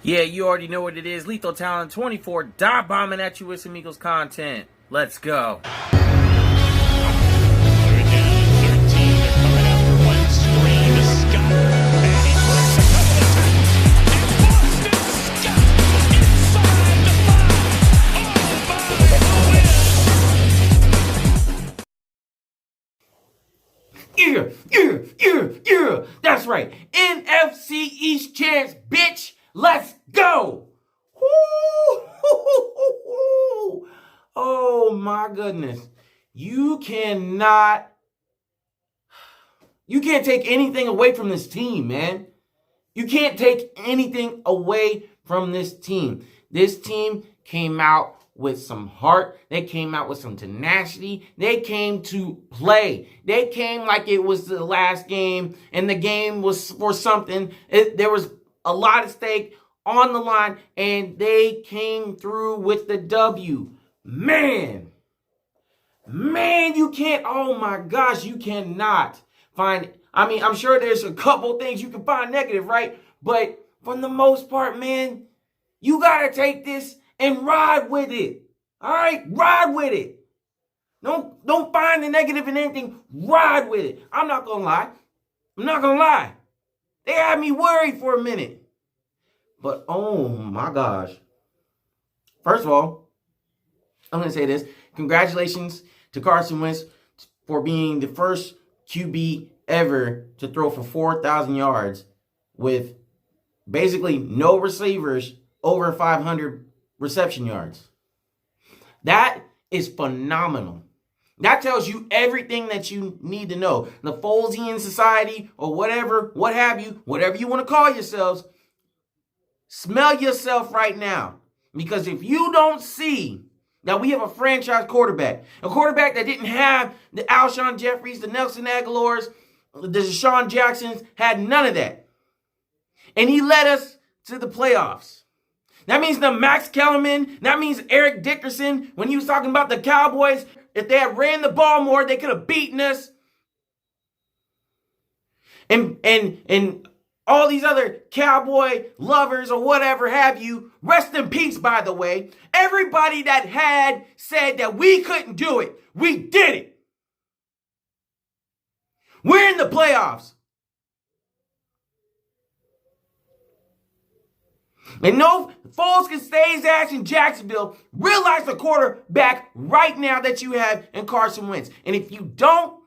Yeah, you already know what it is. Lethal Talent 24, dive bombing at you with some Eagles content. Let's go. Yeah. That's right. NFC East Champions, bitch. Let's go. Oh my goodness. You can't take anything away from this team, man. You can't take anything away from this team. This team came out with some heart. They came out with some tenacity. They came to play. They came like it was the last game and the game was for something. There was a lot at stake on the line and they came through with the W. Man, you can't, oh my gosh, you cannot find, I'm sure there's a couple things you can find negative, right? But for the most part, man, you got to take this and ride with it. All right? Ride with it. Don't find the negative in anything. Ride with it. I'm not going to lie. They had me worried for a minute. But oh my gosh. First of all, I'm going to say this. Congratulations to Carson Wentz for being the first QB ever to throw for 4,000 yards with basically no receivers over 500 reception yards. That is phenomenal. That tells you everything that you need to know. The Folesian Society or whatever, whatever you want to call yourselves, smell yourself right now. Because if you don't see that we have a franchise quarterback, a quarterback that didn't have the Alshon Jeffries, the Nelson Aguilars, the Deshaun Jacksons, had none of that. And he led us to the playoffs. That means the Max Kellerman, that means Eric Dickerson, when he was talking about the Cowboys, if they had ran the ball more, they could have beaten us. And all these other Cowboy lovers or whatever have you, rest in peace, by the way. Everybody that had said that we couldn't do it, we did it. We're in the playoffs. And no, Foles can stay his ass in Jacksonville. Realize the quarterback right now that you have in Carson Wentz. And if you don't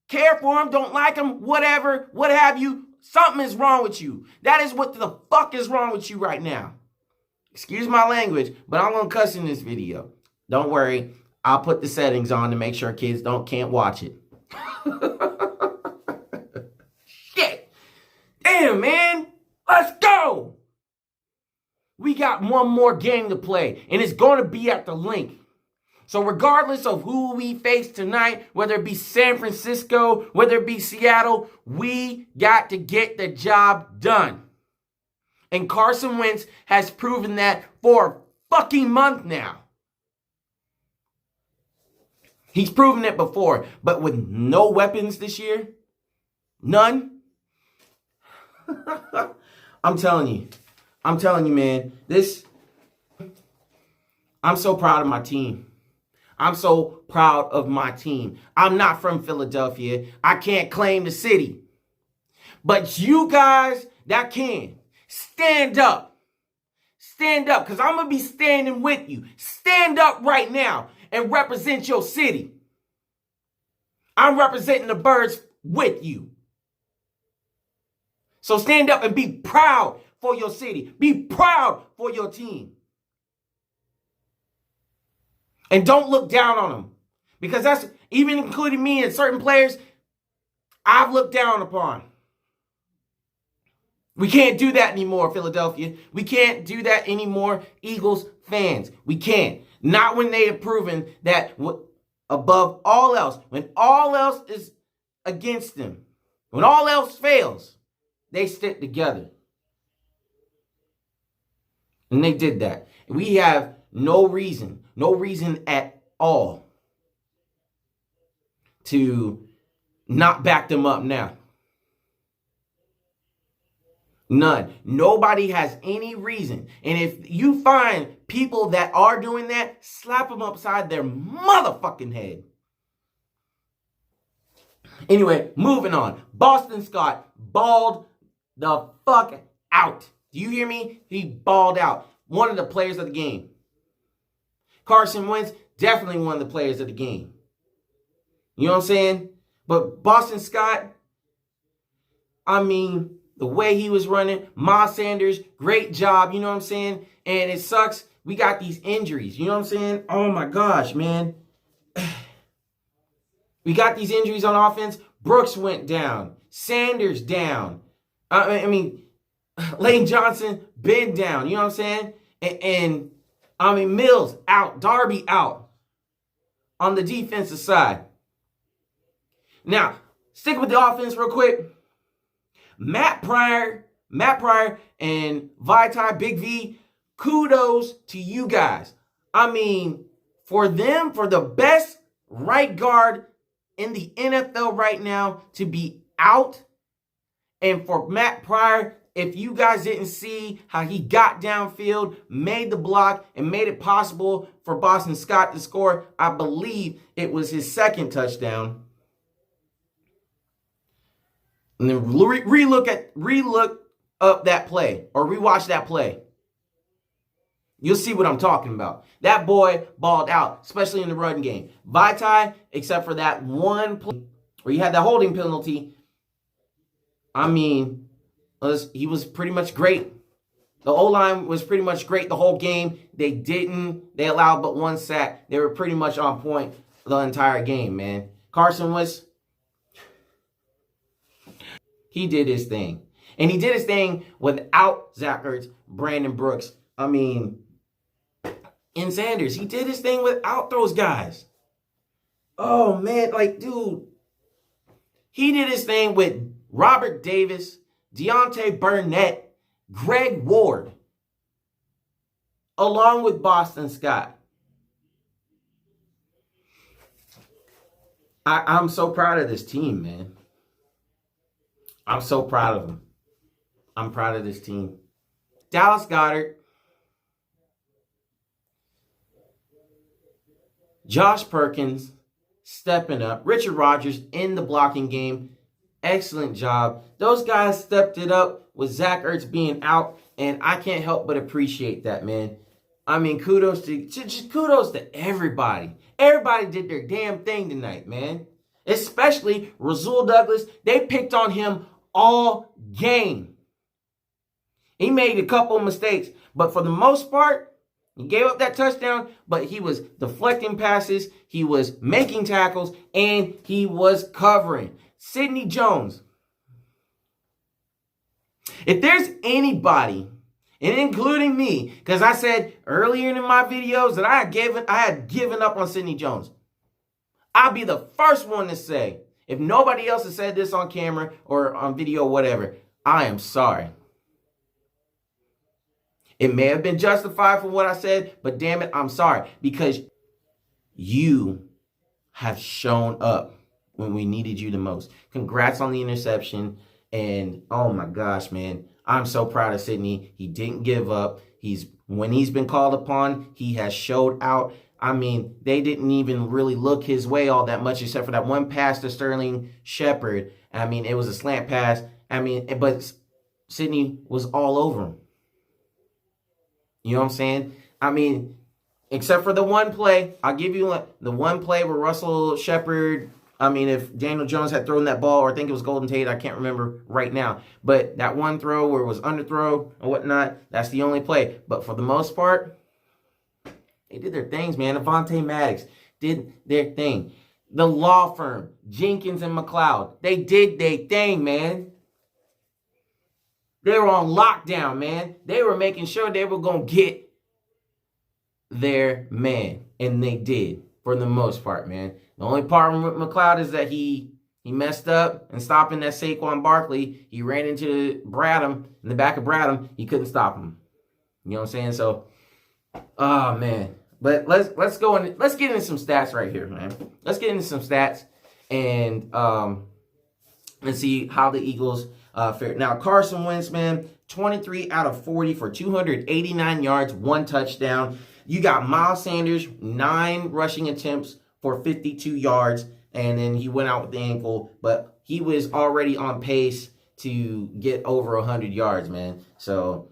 care for him, don't like him, whatever, what have you, something is wrong with you. That is what the fuck is wrong with you right now. Excuse my language, but I'm going to cuss in this video. Don't worry. I'll put the settings on to make sure kids can't watch it. Shit. Damn, man. Let's go. We got one more game to play, and it's going to be at the link. So regardless of who we face tonight, whether it be San Francisco, whether it be Seattle, we got to get the job done. And Carson Wentz has proven that for a fucking month now. He's proven it before, but with no weapons this year, none. I'm telling you, man, I'm so proud of my team. I'm so proud of my team. I'm not from Philadelphia. I can't claim the city. But you guys that can, stand up. Stand up, because I'm going to be standing with you. Stand up right now and represent your city. I'm representing the Birds with you. So stand up and be proud for your city. Be proud for your team. And don't look down on them. Because that's, even including me and certain players, I've looked down upon. We can't do that anymore, Philadelphia. We can't do that anymore, Eagles fans. We can't. Not when they have proven that above all else, when all else is against them, when all else fails, they stick together. And they did that. We have no reason at all to not back them up now. None. Nobody has any reason. And if you find people that are doing that, slap them upside their motherfucking head. Anyway, moving on. Boston Scott balled the fuck out. Do you hear me? He balled out. One of the players of the game. Carson Wentz, definitely one of the players of the game. You know what I'm saying? But Boston Scott, I mean, the way he was running, Miles Sanders, great job, you know what I'm saying? And it sucks. We got these injuries, you know what I'm saying? Oh my gosh, man. We got these injuries on offense. Brooks went down. Sanders down. I mean, Lane Johnson been down, you know what I'm saying? And I mean, Mills out. Darby out on the defensive side. Now, stick with the offense real quick. Matt Pryor and Vitae, Big V, kudos to you guys. I mean, for them, for the best right guard in the NFL right now to be out, and for Matt Pryor, if you guys didn't see how he got downfield, made the block, and made it possible for Boston Scott to score, I believe it was his second touchdown. And then relook up that play or rewatch that play. You'll see what I'm talking about. That boy balled out, especially in the run game. Vitae, except for that one play where he had that holding penalty, I mean, he was pretty much great. The O-line was pretty much great the whole game. They allowed but one sack. They were pretty much on point the entire game, man. Carson Wentz, he did his thing. And he did his thing without Zach Ertz, Brandon Brooks. I mean, and Sanders. He did his thing without those guys. Oh, man. Like, dude. He did his thing with Robert Davis, Deontay Burnett, Greg Ward, along with Boston Scott. I'm so proud of this team, man. I'm so proud of them. I'm proud of this team. Dallas Goedert, Josh Perkins stepping up. Richard Rodgers in the blocking game. Excellent job. Those guys stepped it up with Zach Ertz being out, and I can't help but appreciate that, man. I mean, kudos to everybody. Everybody did their damn thing tonight, man. Especially Rasul Douglas. They picked on him all game. He made a couple mistakes, but for the most part, he gave up that touchdown, but he was deflecting passes, he was making tackles, and he was covering. Sidney Jones. If there's anybody, and including me, because I said earlier in my videos that I had given up on Sidney Jones, I'll be the first one to say, if nobody else has said this on camera or on video, whatever, I am sorry. It may have been justified for what I said, but damn it, I'm sorry. Because you have shown up when we needed you the most. Congrats on the interception. And oh my gosh, man, I'm so proud of Sidney. He didn't give up. When he's been called upon, he has showed out. I mean, they didn't even really look his way all that much except for that one pass to Sterling Shepard. I mean, it was a slant pass. I mean, but Sidney was all over him. You know what I'm saying? I mean, except for the one play, I'll give you the one play where Russell Shepard, I mean, if Daniel Jones had thrown that ball, or I think it was Golden Tate, I can't remember right now. But that one throw where it was underthrow or whatnot, that's the only play. But for the most part, they did their things, man. Avonte Maddox did their thing. The law firm, Jenkins and McLeod, they did their thing, man. They were on lockdown, man. They were making sure they were going to get their man. And they did, for the most part, man. The only problem with McLeod is that he messed up and stopping that Saquon Barkley. He ran into Bradham, in the back of Bradham. He couldn't stop him. You know what I'm saying? So, oh, man. But let's go in. Let's get into some stats right here, man. Let's get into some stats and see how the Eagles fared. Now, Carson Wentz, man, 23 out of 40 for 289 yards, 1 touchdown. You got Miles Sanders, 9 rushing attempts for 52 yards, and then he went out with the ankle, but he was already on pace to get over 100 yards, man. So,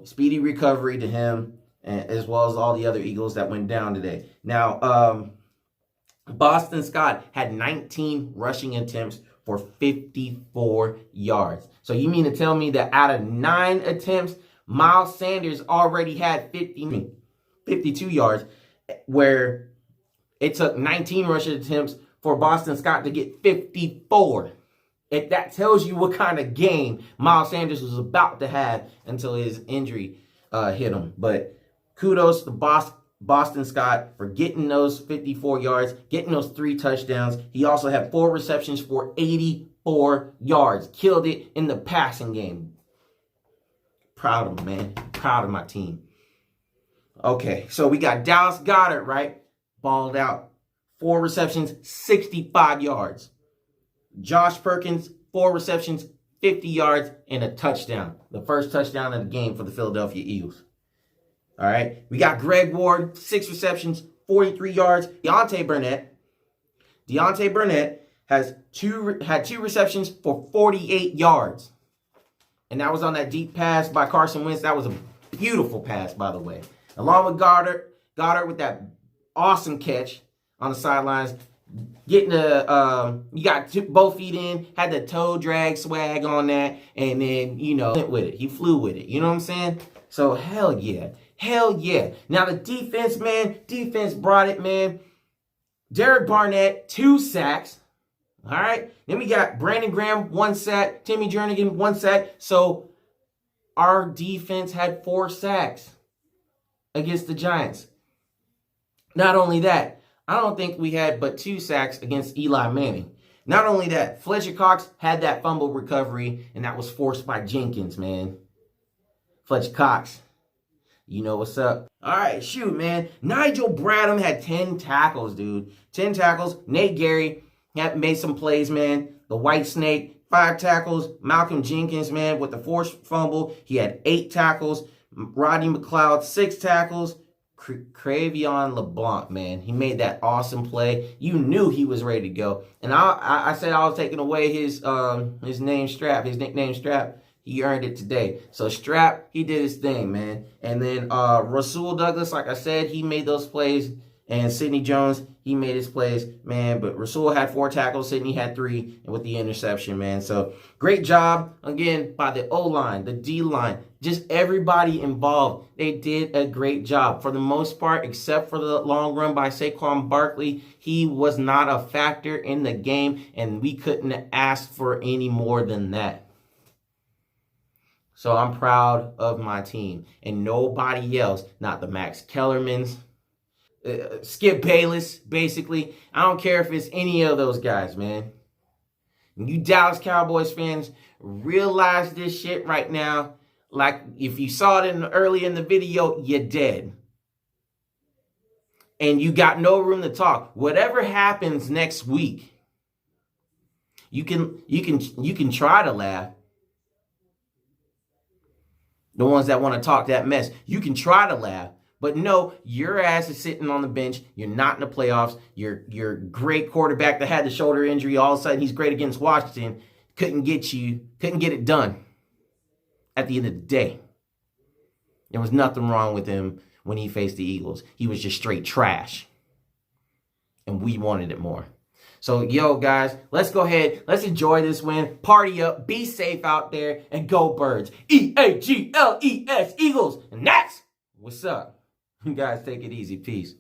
speedy recovery to him, as well as all the other Eagles that went down today. Now, Boston Scott had 19 rushing attempts for 54 yards. So you mean to tell me that out of 9 attempts, Miles Sanders already had 52 yards, where it took 19 rushing attempts for Boston Scott to get 54. If that tells you what kind of game Miles Sanders was about to have until his injury hit him. But kudos to Boston Scott for getting those 54 yards, getting those 3 touchdowns. He also had 4 receptions for 84 yards. Killed it in the passing game. Proud of him, man. Proud of my team. Okay, so we got Dallas Goedert, right? Balled out. 4 receptions, 65 yards. Josh Perkins, 4 receptions, 50 yards, and a touchdown. The first touchdown of the game for the Philadelphia Eagles. All right. We got Greg Ward, 6 receptions, 43 yards. Deontay Burnett had 2 receptions for 48 yards. And that was on that deep pass by Carson Wentz. That was a beautiful pass, by the way. Along with Goddard with that awesome catch on the sidelines. Getting you got both feet in, had the toe drag swag on that, and then, went with it. He flew with it. You know what I'm saying? So, hell yeah. Hell yeah. Now, the defense, man, brought it, man. Derek Barnett, 2 sacks. All right? Then we got Brandon Graham, 1 sack. Timmy Jernigan, 1 sack. So, our defense had 4 sacks against the Giants. Not only that, I don't think we had but 2 sacks against Eli Manning. Not only that, Fletcher Cox had that fumble recovery, and that was forced by Jenkins, man. Fletcher Cox, you know what's up. All right, shoot, man. Nigel Bradham had 10 tackles, dude. 10 tackles. Nate Gary made some plays, man. The White Snake, 5 tackles. Malcolm Jenkins, man, with the forced fumble. He had 8 tackles. Rodney McLeod, 6 tackles. Cravion LeBlanc, man, he made that awesome play. You knew he was ready to go. And I said I was taking away his nickname Strap. He earned it today. So Strap, he did his thing, man. And then Rasul Douglas, like I said, he made those plays. And Sidney Jones, he made his plays, man. But Rasul had 4 tackles. Sidney had 3 with the interception, man. So great job, again, by the O-line, the D-line. Just everybody involved. They did a great job. For the most part, except for the long run by Saquon Barkley, he was not a factor in the game. And we couldn't ask for any more than that. So I'm proud of my team. And nobody else, not the Max Kellermans, Skip Bayless, basically. I don't care if it's any of those guys, man. And you Dallas Cowboys fans, realize this shit right now. Like, if you saw it early in the video, you're dead. And you got no room to talk. Whatever happens next week, you can try to laugh. The ones that want to talk that mess, you can try to laugh. But no, your ass is sitting on the bench. You're not in the playoffs. Your great quarterback that had the shoulder injury, all of a sudden he's great against Washington, couldn't get it done at the end of the day. There was nothing wrong with him when he faced the Eagles. He was just straight trash. And we wanted it more. So, yo, guys, let's go ahead. Let's enjoy this win. Party up. Be safe out there. And go Birds. E-A-G-L-E-S, Eagles. And that's what's up. You guys take it easy. Peace.